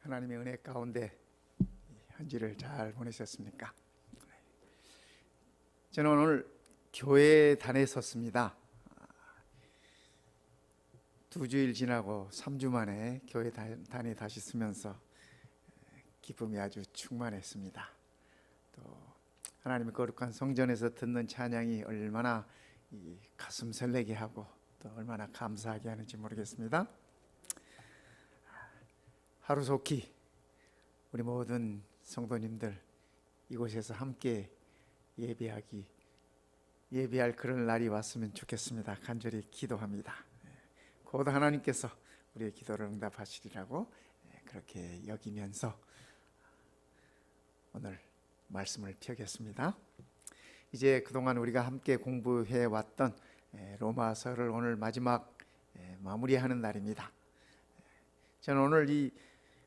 하나님의 은혜 가운데 한 주를 잘 보내셨습니까? 저는 오늘 교회에 다녔었습니다. 2주일 지나고 3주 만에 교회 다시 쓰면서 기쁨이 아주 충만했습니다. 또 하나님의 거룩한 성전에서 듣는 찬양이 얼마나 가슴 설레게 하고 또 얼마나 감사하게 하는지 모르겠습니다. 하루속히 우리 모든 성도님들 이곳에서 함께 예배할 그런 날이 왔으면 좋겠습니다. 간절히 기도합니다. 곧 하나님께서 우리의 기도를 응답하시리라고 그렇게 여기면서 오늘 말씀을 펴겠습니다. 이제 그동안 우리가 함께 공부해 왔던 로마서를 오늘 마지막 마무리하는 날입니다. 저는 오늘 이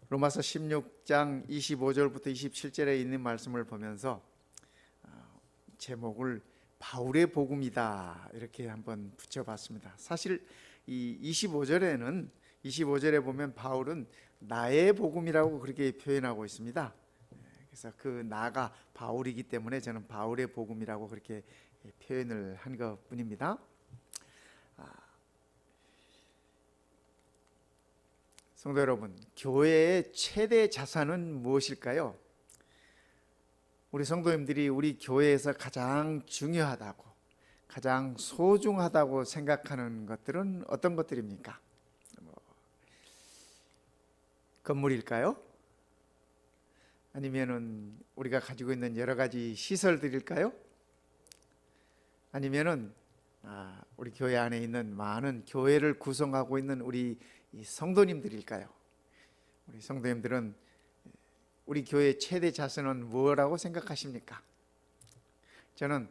로마서 16장 25절부터 27절에 있는 말씀을 보면서 제목을 바울의 복음이다 이렇게 한번 붙여봤습니다. 사실 이 25절에 보면 바울은 나의 복음이라고 그렇게 표현하고 있습니다. 그래서 그 나가 바울이기 때문에 저는 바울의 복음이라고 그렇게 표현을 한 것뿐입니다. 성도 여러분, 교회의 최대 자산은 무엇일까요? 우리 성도님들이 우리 교회에서 가장 중요하다고, 가장 소중하다고 생각하는 것들은 어떤 것들입니까? 건물일까요? 아니면은 우리가 가지고 있는 여러 가지 시설들일까요? 아니면은 우리 교회 안에 있는 많은 교회를 구성하고 있는 우리 성도님들일까요? 우리 성도님들은 우리 교회의 최대 자산은 무엇이라고 생각하십니까? 저는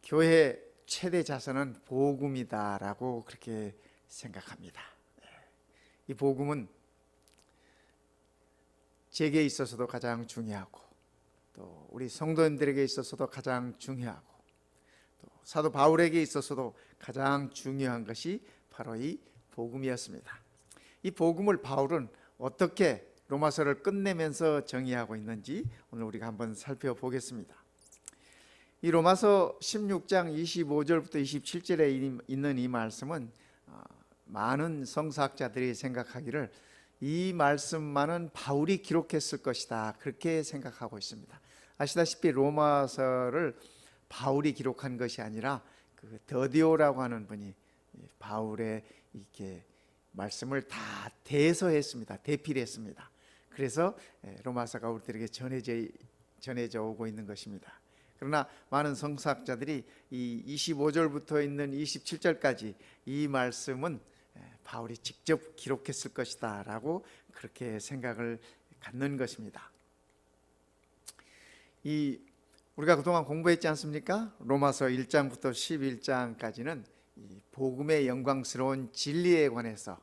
교회의 최대 자산은 복음이다라고 그렇게 생각합니다. 이 복음은 제게 있어서도 가장 중요하고 또 우리 성도님들에게 있어서도 가장 중요하고 또 사도 바울에게 있어서도 가장 중요한 것이 바로 이 복음이었습니다. 이 복음을 바울은 어떻게 로마서를 끝내면서 정의하고 있는지 오늘 우리가 한번 살펴보겠습니다. 이 로마서 16장 25절부터 27절에 있는 이 말씀은 많은 성서학자들이 생각하기를 이 말씀만은 바울이 기록했을 것이다 그렇게 생각하고 있습니다. 아시다시피 로마서를 바울이 기록한 것이 아니라 그 더디오라고 하는 분이 바울의 이렇게 말씀을 다 대서했습니다. 대필했습니다. 그래서 로마서가 우리들에게 전해져 오고 있는 것입니다. 그러나 많은 성서학자들이 이 25절부터 있는 27절까지 이 말씀은 바울이 직접 기록했을 것이다 라고 그렇게 생각을 갖는 것입니다. 우리가 그동안 공부했지 않습니까? 로마서 1장부터 11장까지는 이 복음의 영광스러운 진리에 관해서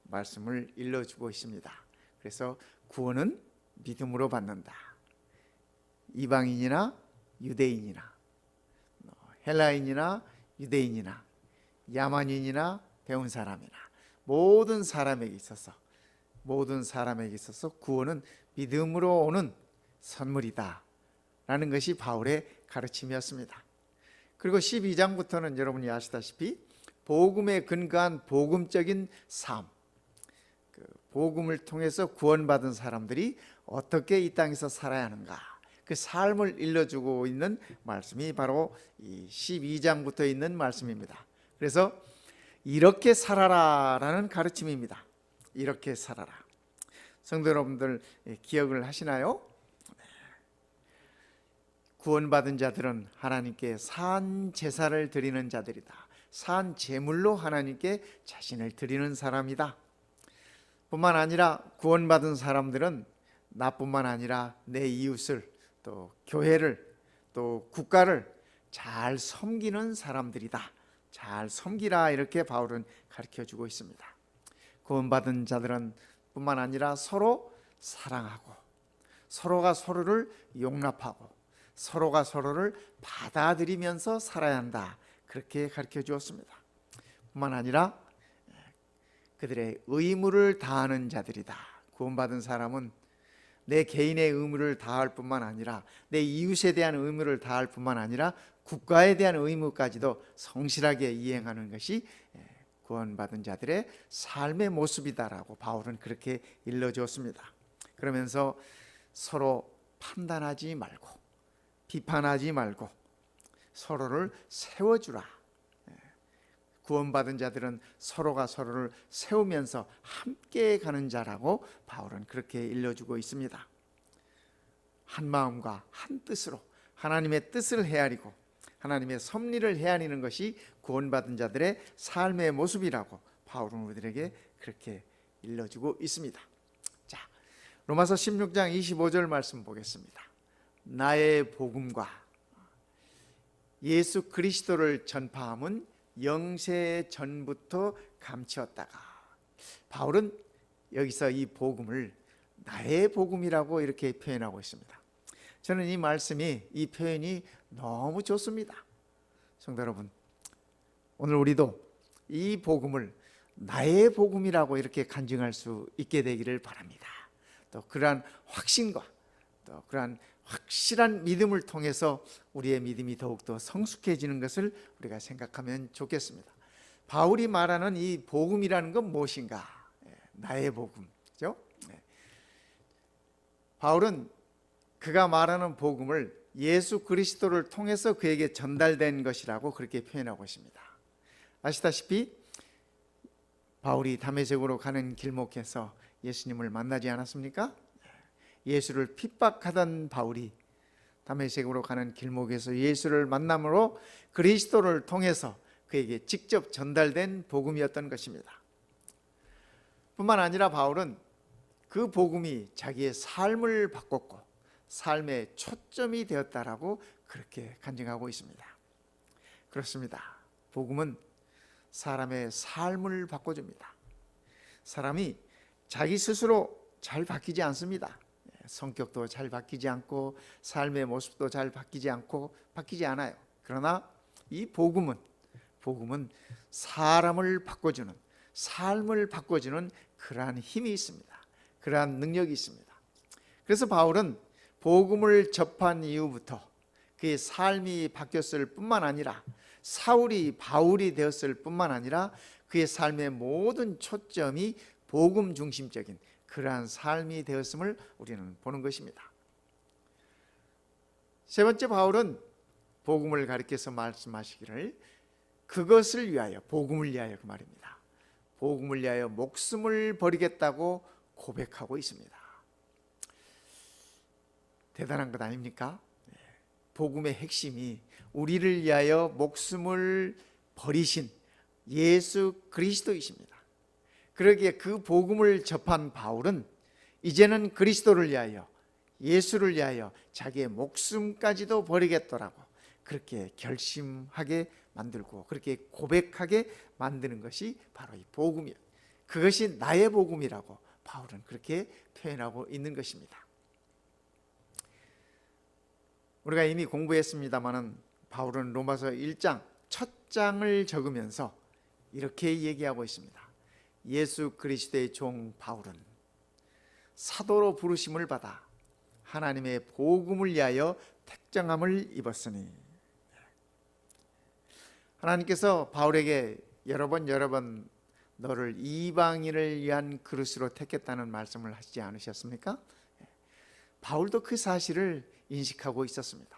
말씀을 일러주고 있습니다. 그래서 구원은 믿음으로 받는다. 이방인이나 유대인이나 헬라인이나 유대인이나 야만인이나 배운 사람이나 모든 사람에게 있어서 구원은 믿음으로 오는 선물이다 라는 것이 바울의 가르침이었습니다. 그리고 12장부터는 여러분이 아시다시피 복음에 근거한 복음적인 삶, 복음을 통해서 구원받은 사람들이 어떻게 이 땅에서 살아야 하는가, 그 삶을 일러주고 있는 말씀이 바로 이 12장부터 있는 말씀입니다. 그래서 이렇게 살아라라는 가르침입니다. 이렇게 살아라. 성도 여러분들 기억을 하시나요? 구원받은 자들은 하나님께 산 제사를 드리는 자들이다. 산 제물로 하나님께 자신을 드리는 사람이다. 뿐만 아니라 구원받은 사람들은 나뿐만 아니라 내 이웃을 또 교회를 또 국가를 잘 섬기는 사람들이다. 잘 섬기라 이렇게 바울은 가르쳐주고 있습니다. 구원받은 자들은 뿐만 아니라 서로 사랑하고 서로가 서로를 용납하고 서로가 서로를 받아들이면서 살아야 한다 그렇게 가르쳐 주었습니다. 뿐만 아니라 그들의 의무를 다하는 자들이다. 구원받은 사람은 내 개인의 의무를 다할 뿐만 아니라 내 이웃에 대한 의무를 다할 뿐만 아니라 국가에 대한 의무까지도 성실하게 이행하는 것이 구원받은 자들의 삶의 모습이다라고 바울은 그렇게 일러주었습니다. 그러면서 서로 판단하지 말고 비판하지 말고 서로를 세워주라. 구원받은 자들은 서로가 서로를 세우면서 함께 가는 자라고 바울은 그렇게 일러주고 있습니다. 한 마음과 한 뜻으로 하나님의 뜻을 헤아리고 하나님의 섭리를 헤아리는 것이 구원받은 자들의 삶의 모습이라고 바울은 우리들에게 그렇게 일러주고 있습니다. 자, 로마서 16장 25절 말씀 보겠습니다. 나의 복음과 예수 그리스도를 전파함은 영세 전부터 감추었다가, 바울은 여기서 이 복음을 나의 복음이라고 이렇게 표현하고 있습니다. 저는 이 말씀이, 이 표현이 너무 좋습니다. 성도 여러분, 오늘 우리도 이 복음을 나의 복음이라고 이렇게 간증할 수 있게 되기를 바랍니다. 또 그러한 확신과 또 그러한 확실한 믿음을 통해서 우리의 믿음이 더욱더 성숙해지는 것을 우리가 생각하면 좋겠습니다. 바울이 말하는 이 복음이라는 건 무엇인가? 나의 복음, 그죠? 바울은 그가 말하는 복음을 예수 그리스도를 통해서 그에게 전달된 것이라고 그렇게 표현하고 있습니다. 아시다시피 바울이 다메섹으로 가는 길목에서 예수님을 만나지 않았습니까? 예수를 핍박하던 바울이 다메섹으로 가는 길목에서 예수를 만남으로 그리스도를 통해서 그에게 직접 전달된 복음이었던 것입니다. 뿐만 아니라 바울은 그 복음이 자기의 삶을 바꿨고 삶의 초점이 되었다라고 그렇게 간증하고 있습니다. 그렇습니다. 복음은 사람의 삶을 바꿔줍니다. 사람이 자기 스스로 잘 바뀌지 않습니다. 성격도 잘 바뀌지 않고 삶의 모습도 잘 바뀌지 않아요. 그러나 이 복음은 사람을 바꿔주는, 삶을 바꿔주는 그러한 힘이 있습니다. 그러한 능력이 있습니다. 그래서 바울은 복음을 접한 이후부터 그의 삶이 바뀌었을 뿐만 아니라 사울이 바울이 되었을 뿐만 아니라 그의 삶의 모든 초점이 복음 중심적인 그러한 삶이 되었음을 우리는 보는 것입니다. 세 번째, 바울은 복음을 가리켜서 말씀하시기를 그것을 위하여, 복음을 위하여, 그 말입니다. 복음을 위하여 목숨을 버리겠다고 고백하고 있습니다. 대단한 것 아닙니까? 복음의 핵심이 우리를 위하여 목숨을 버리신 예수 그리스도이십니다. 그러기에 그 복음을 접한 바울은 이제는 그리스도를 위하여, 예수를 위하여 자기의 목숨까지도 버리겠더라고 그렇게 결심하게 만들고 그렇게 고백하게 만드는 것이 바로 이 복음이에요. 그것이 나의 복음이라고 바울은 그렇게 표현하고 있는 것입니다. 우리가 이미 공부했습니다마는 바울은 로마서 1장 첫 장을 적으면서 이렇게 얘기하고 있습니다. 예수 그리스도의 종 바울은 사도로 부르심을 받아 하나님의 복음을 위하여 택정함을 입었으니, 하나님께서 바울에게 여러 번 너를 이방인을 위한 그릇으로 택했다는 말씀을 하시지 않으셨습니까? 바울도 그 사실을 인식하고 있었습니다.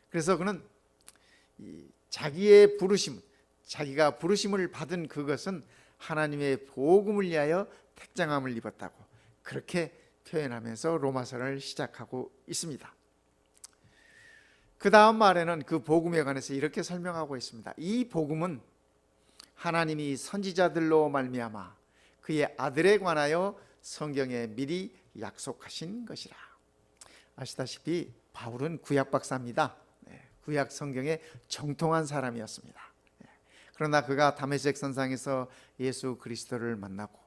그래서 그는 자기의 부르심, 자기가 부르심을 받은 그것은 하나님의 복음을 위하여 택정함을 입었다고 그렇게 표현하면서 로마서를 시작하고 있습니다. 그 다음 말에는 그 복음에 관해서 이렇게 설명하고 있습니다. 이 복음은 하나님이 선지자들로 말미암아 그의 아들에 관하여 성경에 미리 약속하신 것이라. 아시다시피 바울은 구약 박사입니다. 구약 성경에 정통한 사람이었습니다. 그러나 그가 다메섹 선상에서 예수 그리스도를 만나고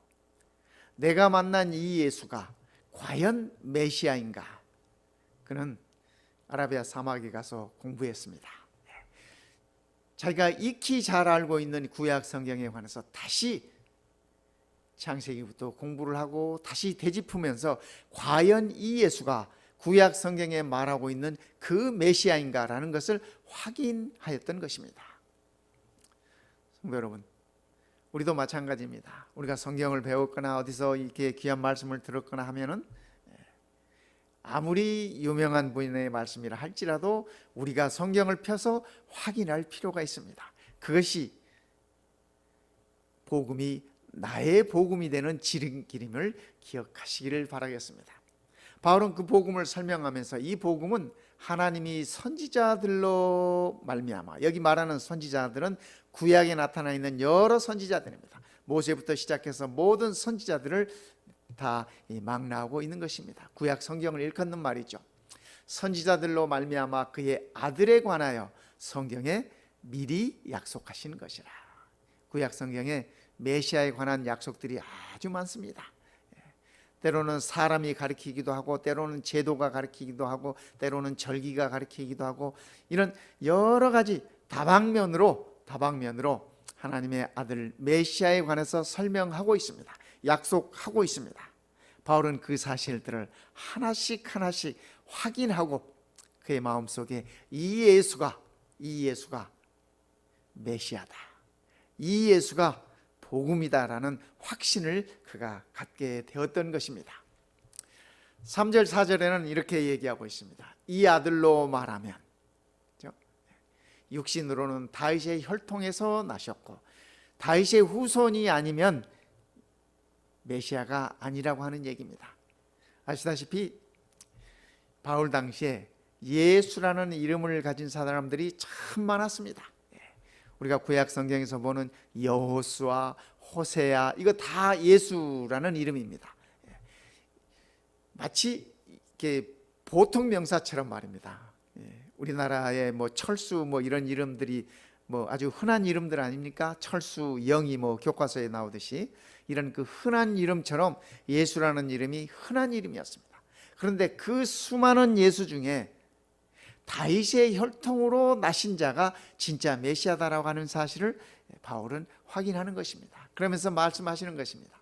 내가 만난 이 예수가 과연 메시아인가? 그는 아라비아 사막에 가서 공부했습니다. 자기가 익히 잘 알고 있는 구약 성경에 관해서 다시 창세기부터 공부를 하고 다시 되짚으면서 과연 이 예수가 구약 성경에 말하고 있는 그 메시아인가라는 것을 확인하였던 것입니다. 성도 여러분, 우리도 마찬가지입니다. 우리가 성경을 배웠거나 어디서 이렇게 귀한 말씀을 들었거나 하면은 아무리 유명한 분의 말씀이라 할지라도 우리가 성경을 펴서 확인할 필요가 있습니다. 그것이 복음이 나의 복음이 되는 지름길임을 기억하시기를 바라겠습니다. 바울은 그 복음을 설명하면서 이 복음은 하나님이 선지자들로 말미암아, 여기 말하는 선지자들은 구약에 나타나 있는 여러 선지자들입니다. 모세부터 시작해서 모든 선지자들을 다 망라하고 있는 것입니다. 구약 성경을 일컫는 말이죠. 선지자들로 말미암아 그의 아들에 관하여 성경에 미리 약속하신 것이라. 구약 성경에 메시아에 관한 약속들이 아주 많습니다. 때로는 사람이 가리키기도 하고, 때로는 제도가 가리키기도 하고, 때로는 절기가 가리키기도 하고, 이런 여러 가지 다방면으로 하나님의 아들 메시아에 관해서 설명하고 있습니다. 약속하고 있습니다. 바울은 그 사실들을 하나씩 확인하고 그의 마음속에 이 예수가 메시아다, 이 예수가 복음이다라는 확신을 그가 갖게 되었던 것입니다. 3절 4절에는 이렇게 얘기하고 있습니다. 이 아들로 말하면, 육신으로는 다윗의 혈통에서 나셨고 다윗의 후손이 아니면 메시아가 아니라고 하는 얘기입니다. 아시다시피 바울 당시에 예수라는 이름을 가진 사람들이 참 많았습니다. 우리가 구약 성경에서 보는 여호수아, 호세아, 이거 다 예수라는 이름입니다. 마치 이렇게 보통 명사처럼 말입니다. 우리나라의 뭐 철수 뭐 이런 이름들이 뭐 아주 흔한 이름들 아닙니까? 철수, 영희 뭐 교과서에 나오듯이 이런 그 흔한 이름처럼 예수라는 이름이 흔한 이름이었습니다. 그런데 그 수많은 예수 중에 다윗의 혈통으로 나신 자가 진짜 메시아다라고 하는 사실을 바울은 확인하는 것입니다. 그러면서 말씀하시는 것입니다.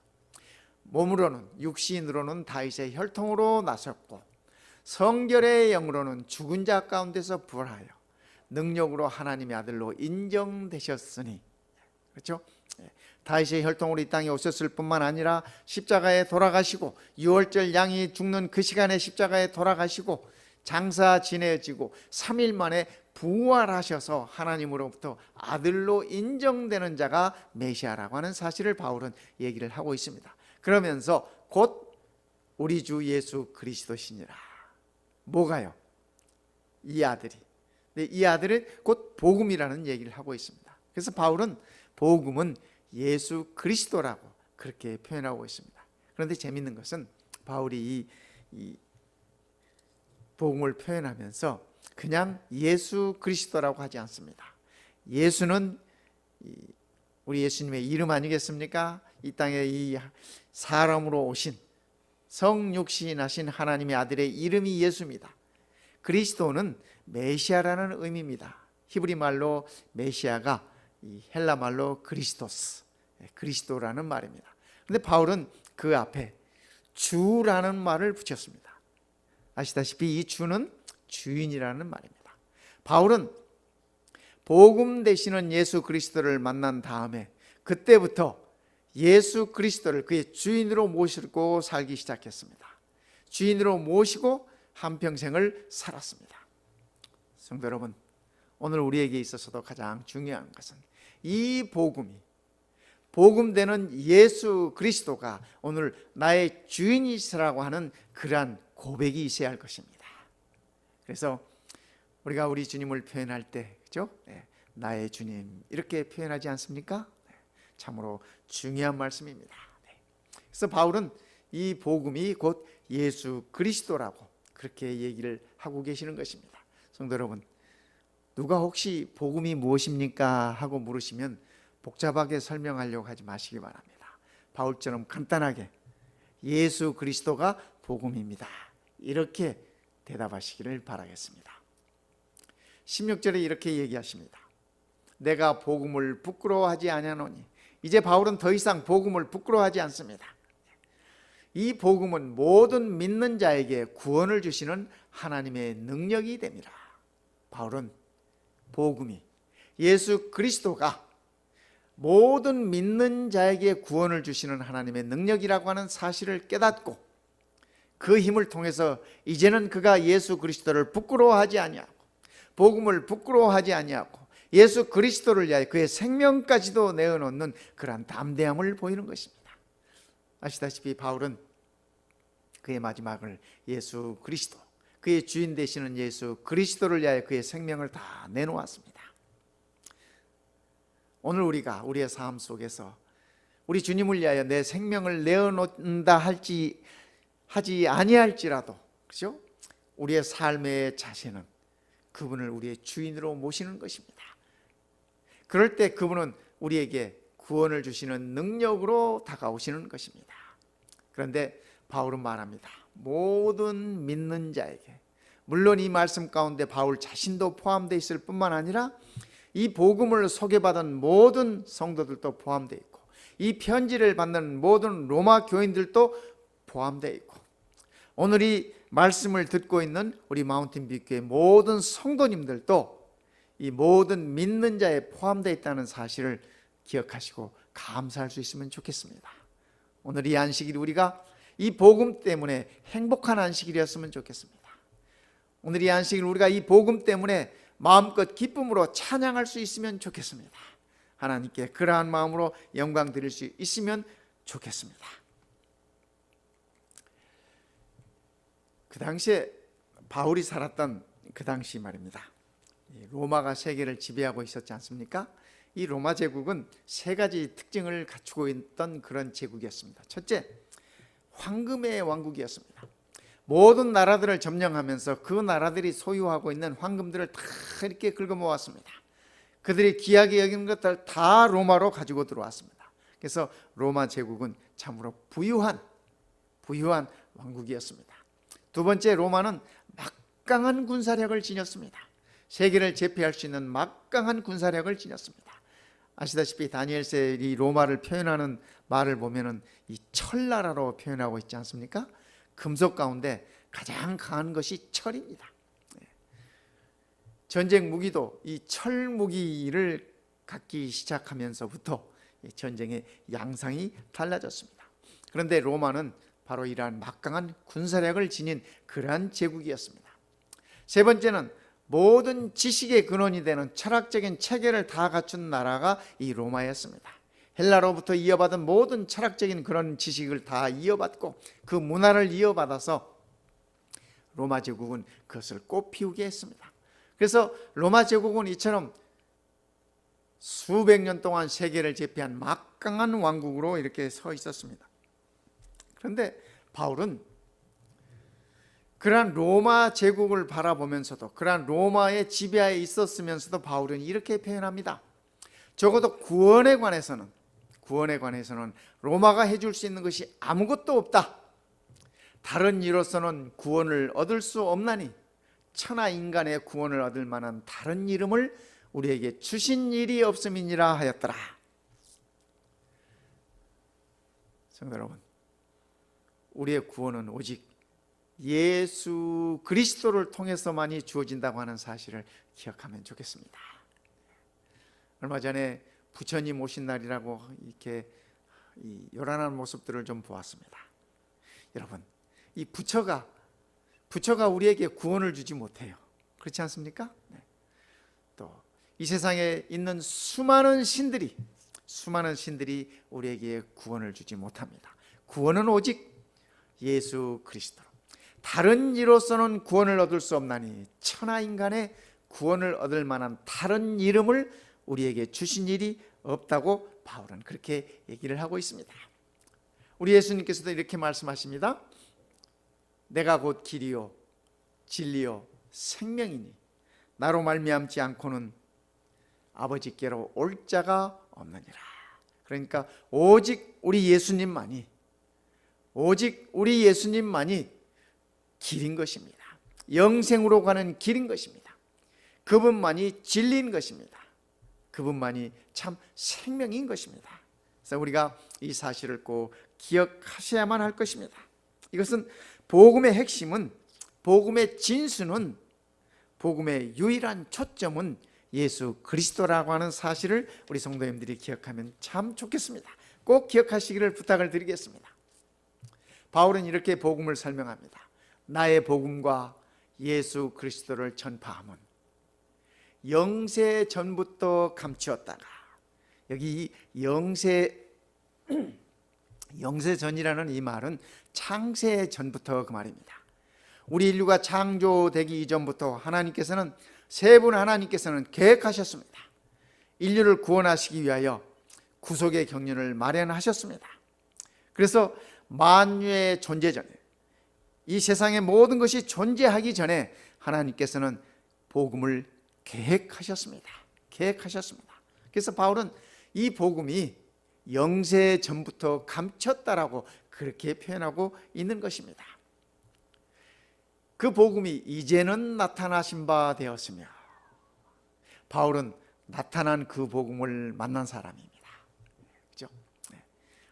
몸으로는, 육신으로는 다윗의 혈통으로 나셨고 성결의 영으로는 죽은 자 가운데서 부활하여 능력으로 하나님의 아들로 인정되셨으니, 그렇죠? 다윗의 혈통으로 이 땅에 오셨을 뿐만 아니라 십자가에 돌아가시고 유월절 양이 죽는 그 시간에 십자가에 돌아가시고 장사 지내지고 3일 만에 부활하셔서 하나님으로부터 아들로 인정되는 자가 메시아라고 하는 사실을 바울은 얘기를 하고 있습니다. 그러면서 곧 우리 주 예수 그리스도시니라. 뭐가요? 이 아들이. 이 아들은 곧 복음이라는 얘기를 하고 있습니다. 그래서 바울은 복음은 예수 그리스도라고 그렇게 표현하고 있습니다. 그런데 재밌는 것은 바울이 이 복음을 표현하면서 그냥 예수 그리스도라고 하지 않습니다. 예수는 우리 예수님의 이름 아니겠습니까? 이 땅에 이 사람으로 오신 성육신하신 하나님의 아들의 이름이 예수입니다. 그리스도는 메시아라는 의미입니다. 히브리 말로 메시아가 이 헬라 말로 그리스도스, 그리스도라는 말입니다. 그런데 바울은 그 앞에 주라는 말을 붙였습니다. 아시다시피 이 주는 주인이라는 말입니다. 바울은 복음 되시는 예수 그리스도를 만난 다음에 그때부터 예수 그리스도를 그의 주인으로 모시고 살기 시작했습니다. 주인으로 모시고 한평생을 살았습니다. 성도 여러분, 오늘 우리에게 있어서도 가장 중요한 것은 이 복음되는 예수 그리스도가 오늘 나의 주인이시라고 하는 그러한 고백이 있어야 할 것입니다. 그래서 우리가 우리 주님을 표현할 때, 그죠? 나의 주님 이렇게 표현하지 않습니까? 참으로 중요한 말씀입니다. 그래서 바울은 이 복음이 곧 예수 그리스도라고 그렇게 얘기를 하고 계시는 것입니다. 성도 여러분, 누가 혹시 복음이 무엇입니까? 하고 물으시면 복잡하게 설명하려고 하지 마시기 바랍니다. 바울처럼 간단하게 예수 그리스도가 복음입니다, 이렇게 대답하시기를 바라겠습니다. 16절에 이렇게 얘기하십니다. 내가 복음을 부끄러워하지 아니하노니 이제 바울은 더 이상 복음을 부끄러워하지 않습니다. 이 복음은 모든 믿는 자에게 구원을 주시는 하나님의 능력이 됩니다. 바울은 복음이, 예수 그리스도가 모든 믿는 자에게 구원을 주시는 하나님의 능력이라고 하는 사실을 깨닫고 그 힘을 통해서 이제는 그가 예수 그리스도를 부끄러워하지 아니하고 복음을 부끄러워하지 아니하고 예수 그리스도를 위하여 그의 생명까지도 내어놓는 그러한 담대함을 보이는 것입니다. 아시다시피 바울은 그의 마지막을 예수 그리스도, 그의 주인 되시는 예수 그리스도를 위하여 그의 생명을 다 내놓았습니다. 오늘 우리가 우리의 삶 속에서 우리 주님을 위하여 내 생명을 내어놓는다 하지 아니할지라도, 그렇죠? 우리의 삶의 자세는 그분을 우리의 주인으로 모시는 것입니다. 그럴 때 그분은 우리에게 구원을 주시는 능력으로 다가오시는 것입니다. 그런데 바울은 말합니다. 모든 믿는 자에게, 물론 이 말씀 가운데 바울 자신도 포함되어 있을 뿐만 아니라 이 복음을 소개받은 모든 성도들도 포함되어 있고 이 편지를 받는 모든 로마 교인들도 포함되어 있고 오늘 이 말씀을 듣고 있는 우리 마운틴뷰교회 모든 성도님들도 이 모든 믿는 자에 포함되어 있다는 사실을 기억하시고 감사할 수 있으면 좋겠습니다. 오늘 이 안식일이 우리가 이 복음 때문에 행복한 안식일이었으면 좋겠습니다. 오늘 이 안식일 우리가 이 복음 때문에 마음껏 기쁨으로 찬양할 수 있으면 좋겠습니다. 하나님께 그러한 마음으로 영광 드릴 수 있으면 좋겠습니다. 그 당시에 바울이 살았던 그 당시 말입니다. 로마가 세계를 지배하고 있었지 않습니까? 이 로마 제국은 세 가지 특징을 갖추고 있던 그런 제국이었습니다. 첫째, 황금의 왕국이었습니다. 모든 나라들을 점령하면서 그 나라들이 소유하고 있는 황금들을 다 이렇게 긁어모았습니다. 그들이 귀하게 여기는 것들 다 로마로 가지고 들어왔습니다. 그래서 로마 제국은 참으로 부유한 왕국이었습니다. 두 번째, 로마는 막강한 군사력을 지녔습니다. 세계를 제패할 수 있는 막강한 군사력을 지녔습니다. 아시다시피 다니엘서의 이 로마를 표현하는 말을 보면은 이 철나라로 표현하고 있지 않습니까? 금속 가운데 가장 강한 것이 철입니다. 전쟁 무기도 이 철 무기를 갖기 시작하면서부터 전쟁의 양상이 달라졌습니다. 그런데 로마는 바로 이러한 막강한 군사력을 지닌 그러한 제국이었습니다. 세 번째는 모든 지식의 근원이 되는 철학적인 체계를 다 갖춘 나라가 이 로마였습니다. 헬라로부터 이어받은 모든 철학적인 그런 지식을 다 이어받고 그 문화를 이어받아서 로마 제국은 그것을 꽃피우게 했습니다. 그래서 로마 제국은 이처럼 수백 년 동안 세계를 제패한 막강한 왕국으로 이렇게 서 있었습니다. 그런데 바울은 그러한 로마 제국을 바라보면서도 그러한 로마의 지배하에 있었으면서도 바울은 이렇게 표현합니다. 적어도 구원에 관해서는 로마가 해줄 수 있는 것이 아무것도 없다. 다른 이로서는 구원을 얻을 수 없나니 천하 인간의 구원을 얻을 만한 다른 이름을 우리에게 주신 일이 없음이니라 하였더라. 성도 여러분, 우리의 구원은 오직 예수 그리스도를 통해서만이 주어진다고 하는 사실을 기억하면 좋겠습니다. 얼마 전에 부처님 오신 날이라고 이렇게 요란한 모습들을 좀 보았습니다. 여러분, 이 부처가 우리에게 구원을 주지 못해요. 그렇지 않습니까? 네. 또 이 세상에 있는 수많은 신들이 우리에게 구원을 주지 못합니다. 구원은 오직 예수 그리스도. 다른 이로서는 구원을 얻을 수 없나니 천하 인간의 구원을 얻을 만한 다른 이름을 우리에게 주신 일이 없다고 바울은 그렇게 얘기를 하고 있습니다. 우리 예수님께서도 이렇게 말씀하십니다. 내가 곧 길이요 진리요 생명이니 나로 말미암지 않고는 아버지께로 올 자가 없느니라. 그러니까 오직 우리 예수님만이 길인 것입니다. 영생으로 가는 길인 것입니다. 그분만이 진리인 것입니다. 그분만이 참 생명인 것입니다. 그래서 우리가 이 사실을 꼭 기억하셔야만 할 것입니다. 이것은 복음의 핵심은, 복음의 진수는, 복음의 유일한 초점은 예수 그리스도라고 하는 사실을 우리 성도님들이 기억하면 참 좋겠습니다. 꼭 기억하시기를 부탁을 드리겠습니다. 바울은 이렇게 복음을 설명합니다. 나의 복음과 예수 그리스도를 전파함은 영세 전부터 감추었다가, 여기 영세전이라는 이 말은 창세 전부터 그 말입니다. 우리 인류가 창조되기 이전부터 하나님께서는, 세 분 하나님께서는 계획하셨습니다. 인류를 구원하시기 위하여 구속의 경륜을 마련하셨습니다. 그래서 만유의 존재 전에, 이 세상의 모든 것이 존재하기 전에 하나님께서는 복음을 계획하셨습니다. 그래서 바울은 이 복음이 영세 전부터 감췄다라고 그렇게 표현하고 있는 것입니다. 그 복음이 이제는 나타나신 바 되었으며, 바울은 나타난 그 복음을 만난 사람입니다. 그렇죠?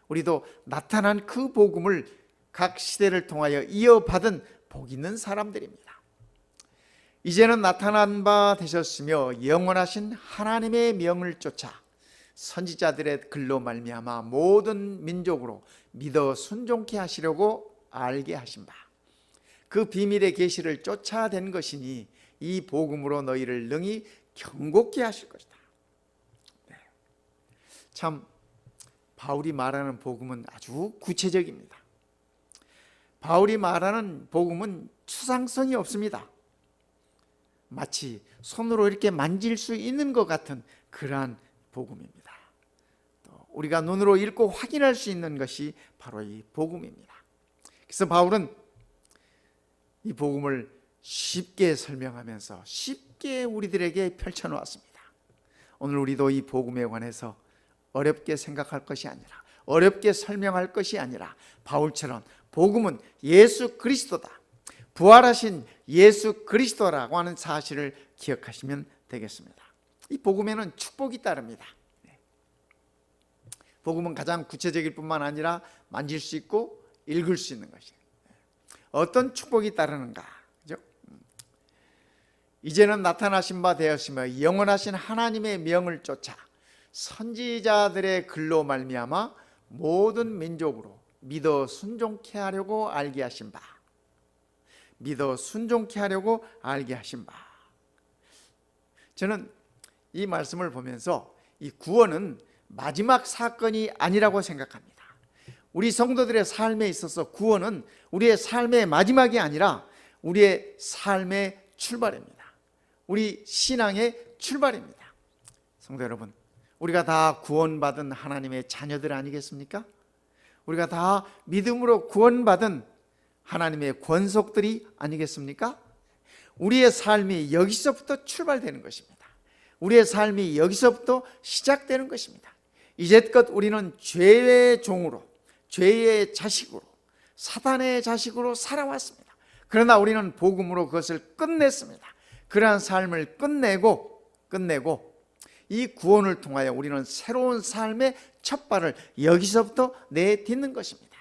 우리도 나타난 그 복음을 각 시대를 통하여 이어받은 복 있는 사람들입니다. 이제는 나타난 바 되셨으며 영원하신 하나님의 명을 쫓아 선지자들의 글로 말미암아 모든 민족으로 믿어 순종케 하시려고 알게 하신 바, 그 비밀의 계시를 쫓아낸 것이니 이 복음으로 너희를 능히 경고케 하실 것이다. 참 바울이 말하는 복음은 아주 구체적입니다. 바울이 말하는 복음은 추상성이 없습니다. 마치 손으로 이렇게 만질 수 있는 것 같은 그러한 복음입니다. 또 우리가 눈으로 읽고 확인할 수 있는 것이 바로 이 복음입니다. 그래서 바울은 이 복음을 쉽게 설명하면서 쉽게 우리들에게 펼쳐놓았습니다. 오늘 우리도 이 복음에 관해서 어렵게 생각할 것이 아니라, 어렵게 설명할 것이 아니라 바울처럼 복음은 예수 그리스도다, 부활하신 예수 그리스도라고 하는 사실을 기억하시면 되겠습니다. 이 복음에는 축복이 따릅니다. 복음은 가장 구체적일 뿐만 아니라 만질 수 있고 읽을 수 있는 것이에요. 어떤 축복이 따르는가? 그죠? 이제는 나타나신 바 되었으며 영원하신 하나님의 명을 쫓아 선지자들의 글로 말미암아 모든 민족으로 믿어 순종케 하려고 알게 하신 바, 믿어 순종케 하려고 알게 하신 바. 저는 이 말씀을 보면서 이 구원은 마지막 사건이 아니라고 생각합니다. 우리 성도들의 삶에 있어서 구원은 우리의 삶의 마지막이 아니라 우리의 삶의 출발입니다. 우리 신앙의 출발입니다. 성도 여러분, 우리가 다 구원받은 하나님의 자녀들 아니겠습니까? 우리가 다 믿음으로 구원받은 하나님의 권속들이 아니겠습니까? 우리의 삶이 여기서부터 출발되는 것입니다. 우리의 삶이 여기서부터 시작되는 것입니다. 이제껏 우리는 죄의 종으로, 죄의 자식으로, 사단의 자식으로 살아왔습니다. 그러나 우리는 복음으로 그것을 끝냈습니다. 그러한 삶을 끝내고 이 구원을 통하여 우리는 새로운 삶의 첫발을 여기서부터 내딛는 것입니다.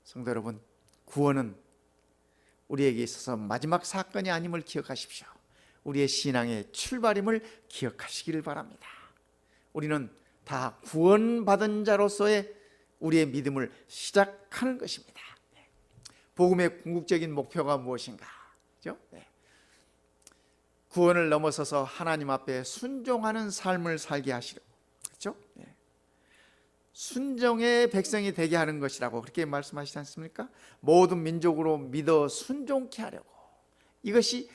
성도 여러분, 구원은 우리에게 있어서 마지막 사건이 아님을 기억하십시오. 우리의 신앙의 출발임을 기억하시기를 바랍니다. 우리는 다 구원받은 자로서의 우리의 믿음을 시작하는 것입니다. 복음의 궁극적인 목표가 무엇인가? 그렇죠? 구원을 넘어서서 하나님 앞에 순종하는 삶을 살게 하시려고, 그렇죠? 순종의 백성이 되게 하는 것이라고 그렇게 말씀하시지 않습니까? 모든 민족으로 믿어 순종케 하려고. 이것이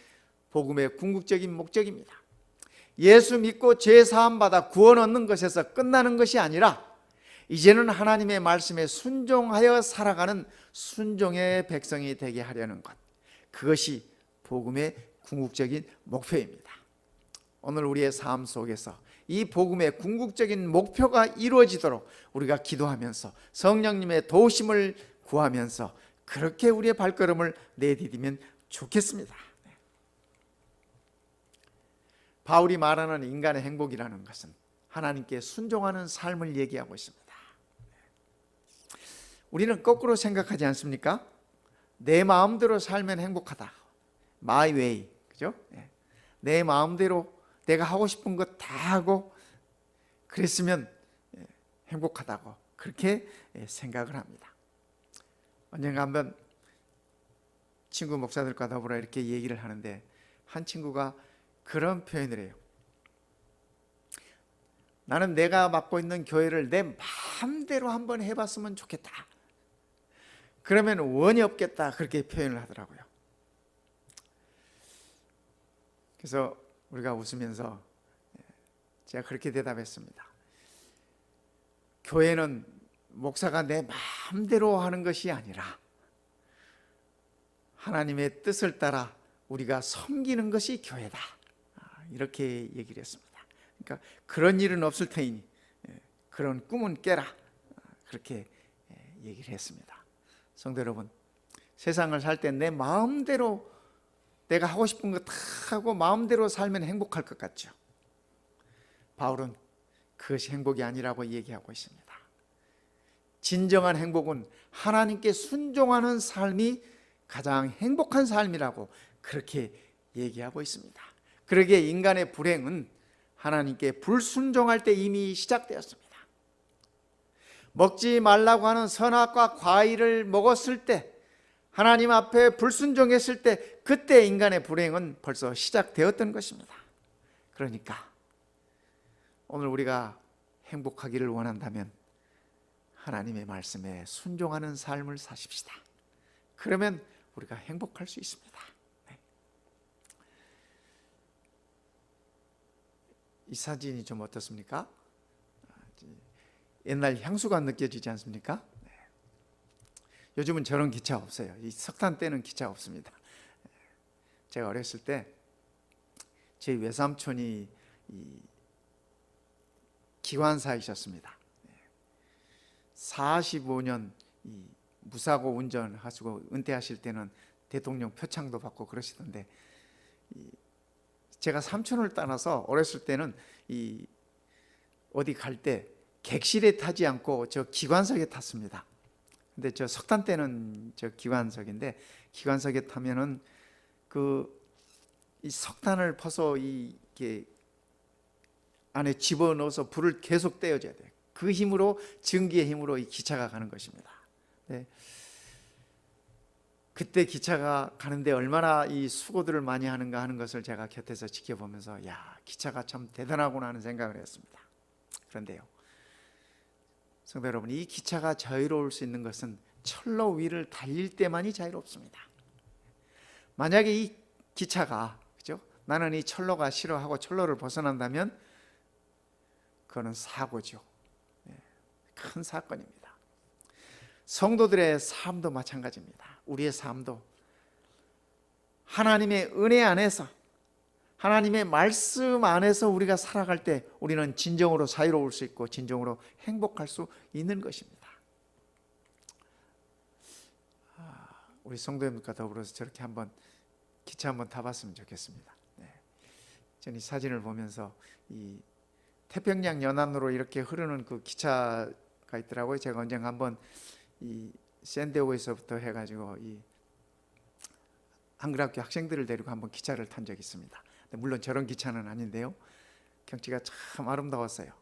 복음의 궁극적인 목적입니다. 예수 믿고 죄 사함 받아 구원 얻는 것에서 끝나는 것이 아니라 이제는 하나님의 말씀에 순종하여 살아가는 순종의 백성이 되게 하려는 것, 그것이 복음의 궁극적인 목표입니다. 오늘 우리의 삶 속에서 이 복음의 궁극적인 목표가 이루어지도록 우리가 기도하면서 성령님의 도우심을 구하면서 그렇게 우리의 발걸음을 내디디면 좋겠습니다. 바울이 말하는 인간의 행복이라는 것은 하나님께 순종하는 삶을 얘기하고 있습니다. 우리는 거꾸로 생각하지 않습니까? 내 마음대로 살면 행복하다. My way. 그죠? 내 마음대로 내가 하고 싶은 것 다 하고 그랬으면 행복하다고 그렇게 생각을 합니다. 언젠가 한번 친구 목사들과 더불어 이렇게 얘기를 하는데 한 친구가 그런 표현을 해요. 나는 내가 맡고 있는 교회를 내 마음대로 한번 해봤으면 좋겠다. 그러면 원이 없겠다. 그렇게 표현을 하더라고요. 그래서 우리가 웃으면서 제가 그렇게 대답했습니다. 교회는 목사가 내 마음대로 하는 것이 아니라 하나님의 뜻을 따라 우리가 섬기는 것이 교회다. 이렇게 얘기를 했습니다. 그러니까 그런 일은 없을 테니 그런 꿈은 깨라. 그렇게 얘기를 했습니다. 성도 여러분, 세상을 살 때 내 마음대로 내가 하고 싶은 거 다 하고 마음대로 살면 행복할 것 같죠. 바울은 그것이 행복이 아니라고 얘기하고 있습니다. 진정한 행복은 하나님께 순종하는 삶이 가장 행복한 삶이라고 그렇게 얘기하고 있습니다. 그러기에 인간의 불행은 하나님께 불순종할 때 이미 시작되었습니다. 먹지 말라고 하는 선악과 과일을 먹었을 때, 하나님 앞에 불순종했을 때, 그때 인간의 불행은 벌써 시작되었던 것입니다. 그러니까 오늘 우리가 행복하기를 원한다면 하나님의 말씀에 순종하는 삶을 사십시다. 그러면 우리가 행복할 수 있습니다. 이 사진이 좀 어떻습니까? 옛날 향수가 느껴지지 않습니까? 요즘은 저런 기차 없어요. 이 석탄 때는 기차 없습니다. 제가 어렸을 때 저희 외삼촌이 기관사이셨습니다. 45년 무사고 운전하시고 은퇴하실 때는 대통령 표창도 받고 그러시던데, 제가 삼촌을 따라서 어렸을 때는 어디 갈 때 객실에 타지 않고 저 기관석에 탔습니다. 근데 저 석탄 때는 저 기관석인데, 기관석에 타면은 이 석탄을 퍼서 이게 안에 집어넣어서 불을 계속 떼어줘야 돼요. 그 힘으로, 전기의 힘으로 이 기차가 가는 것입니다. 네. 그때 기차가 가는데 얼마나 이 수고들을 많이 하는가 하는 것을 제가 곁에서 지켜보면서, 야, 기차가 참 대단하구나 하는 생각을 했습니다. 그런데요, 성도 여러분, 이 기차가 자유로울 수 있는 것은 철로 위를 달릴 때만이 자유롭습니다. 만약에 이 기차가, 그죠? 나는 이 철로가 싫어하고 철로를 벗어난다면 그거는 사고죠. 큰 사건입니다. 성도들의 삶도 마찬가지입니다. 우리의 삶도 하나님의 은혜 안에서, 하나님의 말씀 안에서 우리가 살아갈 때 우리는 진정으로 자유로울 수 있고 진정으로 행복할 수 있는 것입니다. 우리 성도님과 더불어서 저렇게 한번 기차 한번 타봤으면 좋겠습니다. 저는 이 사진을 보면서 이 태평양 연안으로 이렇게 흐르는 그 기차가 있더라고요. 제가 언젠가 한번 이 샌디에고에서부터 해가지고 이 한글학교 학생들을 데리고 한번 기차를 탄 적이 있습니다. 물론 저런 기차는 아닌데요, 경치가 참 아름다웠어요.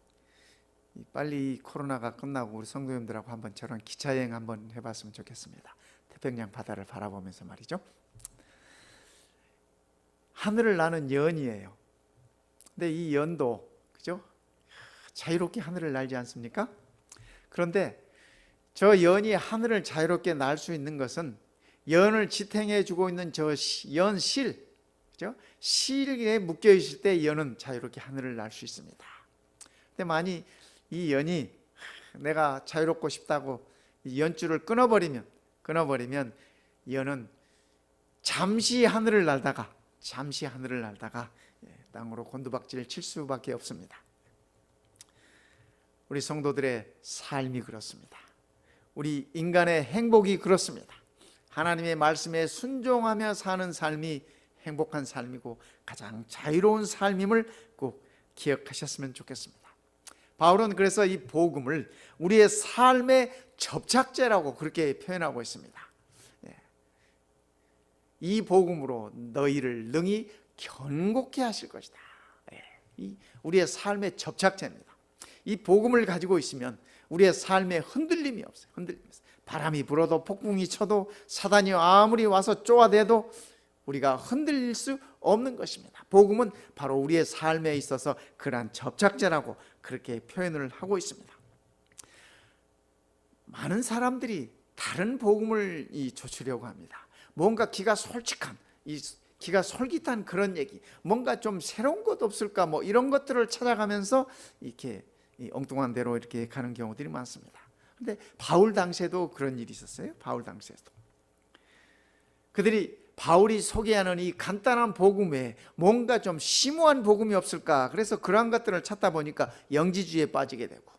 빨리 코로나가 끝나고 우리 성도님들하고 한번 저런 기차 여행 한번 해봤으면 좋겠습니다. 태평양 바다를 바라보면서 말이죠. 하늘을 나는 연이에요. 근데 이 연도, 그죠? 자유롭게 하늘을 날지 않습니까? 그런데 저 연이 하늘을 자유롭게 날 수 있는 것은 연을 지탱해 주고 있는 저 연실, 그죠? 실에 묶여 있을 때 연은 자유롭게 하늘을 날 수 있습니다. 근데 만약 이 연이 내가 자유롭고 싶다고 이 연줄을 끊어버리면 연은 잠시 하늘을 날다가 땅으로 곤두박질을 칠 수밖에 없습니다. 우리 성도들의 삶이 그렇습니다. 우리 인간의 행복이 그렇습니다. 하나님의 말씀에 순종하며 사는 삶이 행복한 삶이고 가장 자유로운 삶임을 꼭 기억하셨으면 좋겠습니다. 바울은 그래서 이 복음을 우리의 삶의 접착제라고 그렇게 표현하고 있습니다. 이 복음으로 너희를 능히 견고케 하실 것이다. 우리의 삶의 접착제입니다. 이 복음을 가지고 있으면 우리의 삶에 흔들림이 없어요. 바람이 불어도 폭풍이 쳐도 사단이 아무리 와서 쪼아대도 우리가 흔들릴 수 없는 것입니다. 복음은 바로 우리의 삶에 있어서 그러한 접착제라고 그렇게 표현을 하고 있습니다. 많은 사람들이 다른 복음을 조추려고 합니다. 뭔가 기가 솔직한, 기가 솔깃한 그런 얘기, 뭔가 좀 새로운 것 없을까, 뭐 이런 것들을 찾아가면서 이렇게 엉뚱한 대로 이렇게 가는 경우들이 많습니다. 근데 바울 당시에도 그런 일이 있었어요. 바울 당시에도 그들이 바울이 소개하는 이 간단한 복음에 뭔가 좀 심오한 복음이 없을까, 그래서 그러한 것들을 찾다 보니까 영지주의에 빠지게 되고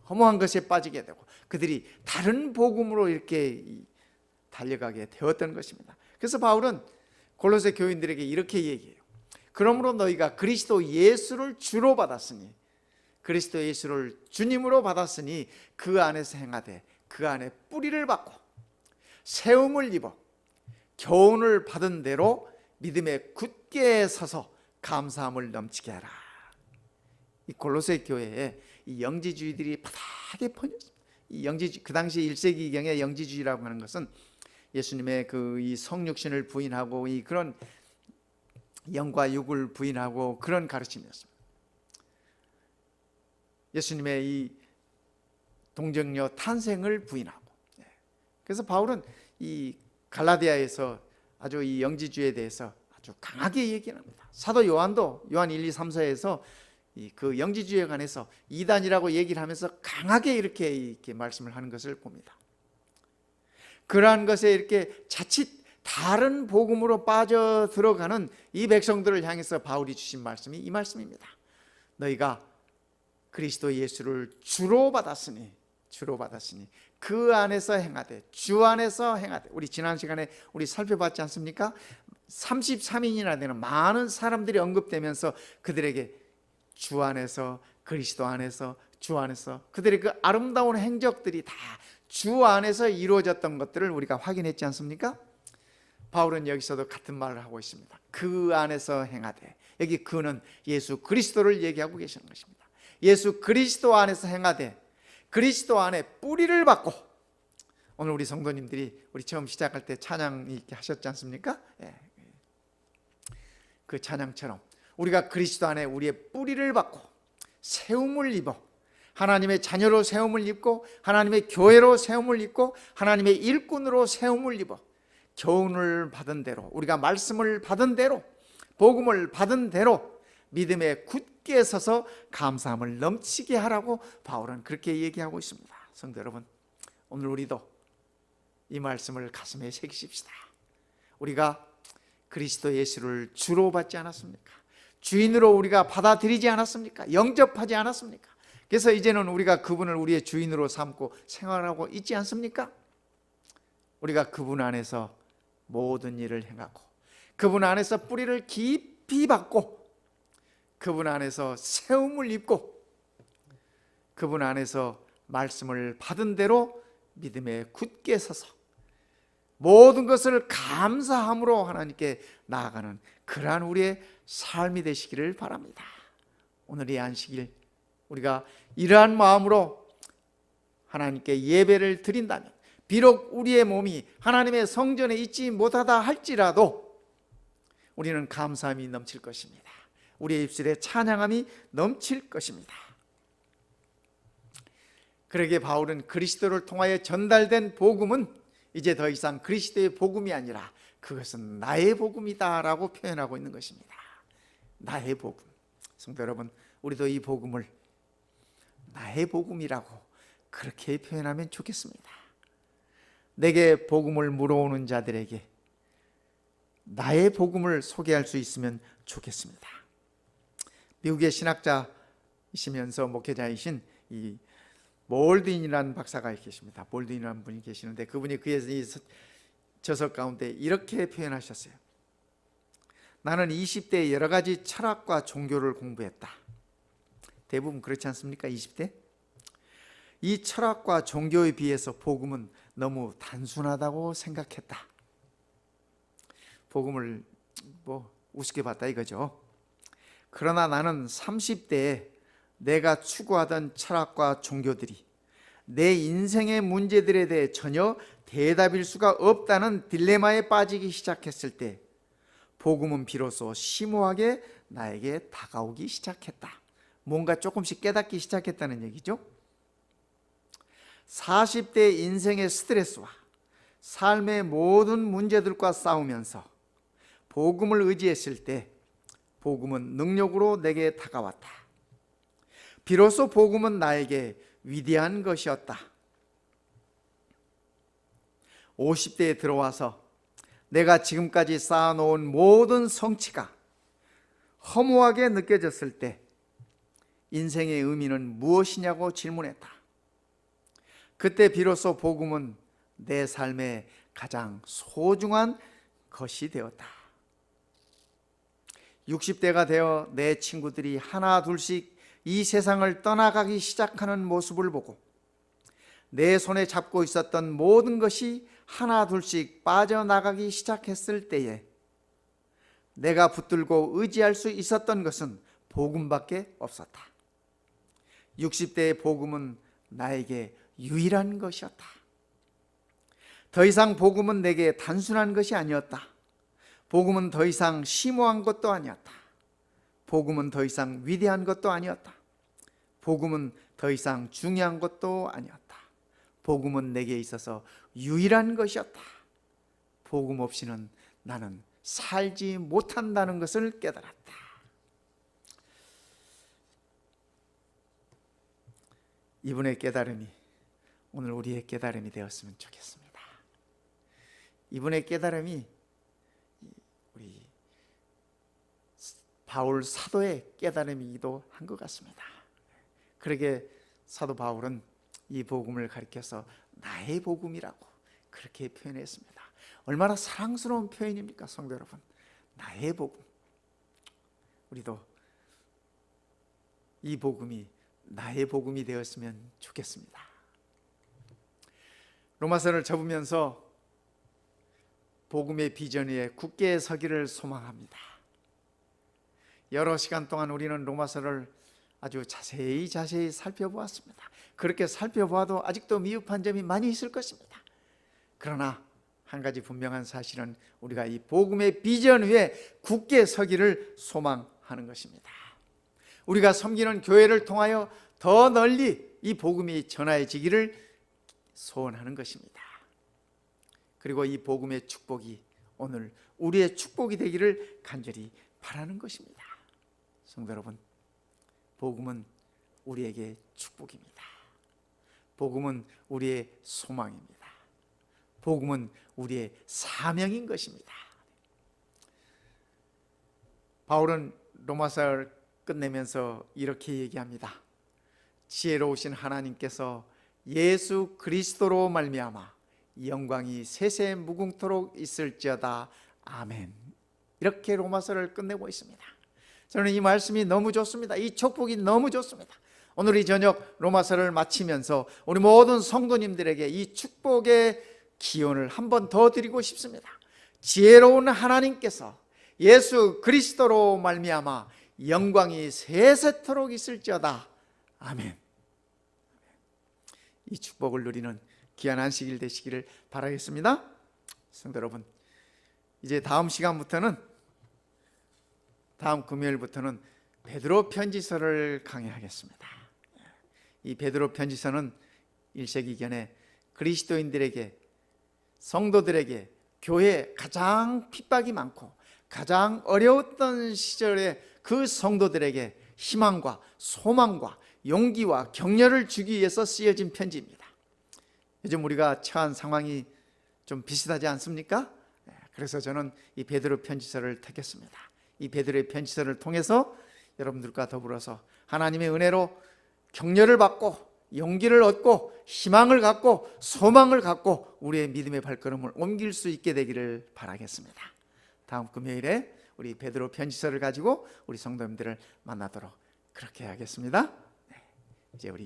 허무한 것에 빠지게 되고 그들이 다른 복음으로 이렇게 달려가게 되었던 것입니다. 그래서 바울은 골로새 교인들에게 이렇게 얘기해요. 그러므로 너희가 그리스도 예수를 주로 받았으니, 그리스도 예수를 주님으로 받았으니 그 안에서 행하되 그 안에 뿌리를 받고 세움을 입어 교훈을 받은 대로 믿음에 굳게 서서 감사함을 넘치게 하라. 이 골로새 교회에 이 영지주의들이 바닥에 퍼졌습니다. 이 영지주의, 그 당시 1세기경의 영지주의라고 하는 것은 예수님의 이 성육신을 부인하고 이 그런 영과 육을 부인하고 그런 가르침이었습니다. 예수님의 이 동정녀 탄생을 부인하고, 그래서 바울은 이 갈라디아에서 아주 이 영지주의에 대해서 아주 강하게 얘기합니다. 사도 요한도 요한 1, 2, 3, 4에서 그 영지주의에 관해서 이단이라고 얘기를 하면서 강하게 이렇게 말씀을 하는 것을 봅니다. 그러한 것에 이렇게 자칫 다른 복음으로 빠져 들어가는 이 백성들을 향해서 바울이 주신 말씀이 이 말씀입니다. 너희가 그리스도 예수를 주로 받았으니 그 안에서 행하되 주 안에서 행하되. 우리 지난 시간에 우리 살펴봤지 않습니까? 33인이나 되는 많은 사람들이 언급되면서 그들에게 주 안에서, 그리스도 안에서, 주 안에서, 그들의 그 아름다운 행적들이 다 주 안에서 이루어졌던 것들을 우리가 확인했지 않습니까? 바울은 여기서도 같은 말을 하고 있습니다. 그 안에서 행하되. 여기 그는 예수 그리스도를 얘기하고 계시는 것입니다. 예수 그리스도 안에서 행하되 그리스도 안에 뿌리를 받고. 오늘 우리 성도님들이 우리 처음 시작할 때 찬양 이렇게 하셨지 않습니까? 그 찬양처럼 우리가 그리스도 안에 우리의 뿌리를 받고 세움을 입어 하나님의 자녀로 세움을 입고 하나님의 교회로 세움을 입고 하나님의 일꾼으로 세움을 입어 교훈을 받은 대로, 우리가 말씀을 받은 대로, 복음을 받은 대로 믿음에 굳게 서서 감사함을 넘치게 하라고 바울은 그렇게 얘기하고 있습니다. 성도 여러분, 오늘 우리도 이 말씀을 가슴에 새기십시다. 우리가 그리스도 예수를 주로 받지 않았습니까? 주인으로 우리가 받아들이지 않았습니까? 영접하지 않았습니까? 그래서 이제는 우리가 그분을 우리의 주인으로 삼고 생활하고 있지 않습니까? 우리가 그분 안에서 모든 일을 행하고 그분 안에서 뿌리를 깊이 받고 그분 안에서 세움을 입고 그분 안에서 말씀을 받은 대로 믿음에 굳게 서서 모든 것을 감사함으로 하나님께 나아가는 그러한 우리의 삶이 되시기를 바랍니다. 오늘 이 안식일 우리가 이러한 마음으로 하나님께 예배를 드린다면, 비록 우리의 몸이 하나님의 성전에 있지 못하다 할지라도 우리는 감사함이 넘칠 것입니다. 우리의 입술에 찬양함이 넘칠 것입니다. 그러기에 바울은 그리스도를 통하여 전달된 복음은 이제 더 이상 그리스도의 복음이 아니라 그것은 나의 복음이다 라고 표현하고 있는 것입니다. 나의 복음. 성도 여러분, 우리도 이 복음을 나의 복음이라고 그렇게 표현하면 좋겠습니다. 내게 복음을 물어오는 자들에게 나의 복음을 소개할 수 있으면 좋겠습니다. 미국의 신학자이시면서 목회자이신 이 몰든이라는 박사가 계십니다. 몰든이라는 분이 계시는데 그분이 그의 저서 가운데 이렇게 표현하셨어요. 나는 20대에 여러 가지 철학과 종교를 공부했다. 대부분 그렇지 않습니까? 20대? 이 철학과 종교에 비해서 복음은 너무 단순하다고 생각했다. 복음을 우습게 봤다 이거죠. 그러나 나는 30대에 내가 추구하던 철학과 종교들이 내 인생의 문제들에 대해 전혀 대답일 수가 없다는 딜레마에 빠지기 시작했을 때 복음은 비로소 심오하게 나에게 다가오기 시작했다. 뭔가 조금씩 깨닫기 시작했다는 얘기죠. 40대 인생의 스트레스와 삶의 모든 문제들과 싸우면서 복음을 의지했을 때 복음은 능력으로 내게 다가왔다. 비로소 복음은 나에게 위대한 것이었다. 50대에 들어와서 내가 지금까지 쌓아놓은 모든 성취가 허무하게 느껴졌을 때 인생의 의미는 무엇이냐고 질문했다. 그때 비로소 복음은 내 삶의 가장 소중한 것이 되었다. 60대가 되어 내 친구들이 하나 둘씩 이 세상을 떠나가기 시작하는 모습을 보고 내 손에 잡고 있었던 모든 것이 하나 둘씩 빠져나가기 시작했을 때에 내가 붙들고 의지할 수 있었던 것은 복음밖에 없었다. 60대의 복음은 나에게 유일한 것이었다. 더 이상 복음은 내게 단순한 것이 아니었다. 복음은 더 이상 심오한 것도 아니었다. 복음은 더 이상 위대한 것도 아니었다. 복음은 더 이상 중요한 것도 아니었다. 복음은 내게 있어서 유일한 것이었다. 복음 없이는 나는 살지 못한다는 것을 깨달았다. 이분의 깨달음이 오늘 우리의 깨달음이 되었으면 좋겠습니다. 이분의 깨달음이 우리 바울 사도의 깨달음이기도 한 것 같습니다. 그러게 사도 바울은 이 복음을 가리켜서 나의 복음이라고 그렇게 표현했습니다. 얼마나 사랑스러운 표현입니까, 성도 여러분? 나의 복음. 우리도 이 복음이 나의 복음이 되었으면 좋겠습니다. 로마서를 접으면서 복음의 비전 위에 굳게 서기를 소망합니다. 여러 시간 동안 우리는 로마서를 아주 자세히 살펴보았습니다. 그렇게 살펴보아도 아직도 미흡한 점이 많이 있을 것입니다. 그러나 한 가지 분명한 사실은 우리가 이 복음의 비전 위에 굳게 서기를 소망하는 것입니다. 우리가 섬기는 교회를 통하여 더 널리 이 복음이 전해지기를 소원하는 것입니다. 그리고 이 복음의 축복이 오늘 우리의 축복이 되기를 간절히 바라는 것입니다. 성도 여러분, 복음은 우리에게 축복입니다. 복음은 우리의 소망입니다. 복음은 우리의 사명인 것입니다. 바울은 로마서를 끝내면서 이렇게 얘기합니다. 지혜로우신 하나님께서 예수 그리스도로 말미암아 영광이 세세 무궁토록 있을지어다. 아멘. 이렇게 로마서를 끝내고 있습니다. 저는 이 말씀이 너무 좋습니다. 이 축복이 너무 좋습니다. 오늘 이 저녁 로마서를 마치면서 우리 모든 성도님들에게 이 축복의 기원을 한 번 더 드리고 싶습니다. 지혜로운 하나님께서 예수 그리스도로 말미암아 영광이 세세토록 있을지어다. 아멘. 이 축복을 누리는 귀한 안식일 되시기를 바라겠습니다. 성도 여러분, 이제 다음 금요일부터는 베드로 편지서를 강의하겠습니다. 이 베드로 편지서는 1세기경에 그리스도인들에게, 성도들에게, 교회에 가장 핍박이 많고 가장 어려웠던 시절에 그 성도들에게 희망과 소망과 용기와 격려를 주기 위해서 쓰여진 편지입니다. 요즘 우리가 처한 상황이 좀 비슷하지 않습니까? 그래서 저는 이 베드로 편지서를 택했습니다. 이 베드로의 편지서를 통해서 여러분들과 더불어서 하나님의 은혜로 격려를 받고 용기를 얻고 희망을 갖고 소망을 갖고 우리의 믿음의 발걸음을 옮길 수 있게 되기를 바라겠습니다. 다음 금요일에 우리 베드로 편지서를 가지고 우리 성도님들을 만나도록 그렇게 하겠습니다. 이제 우리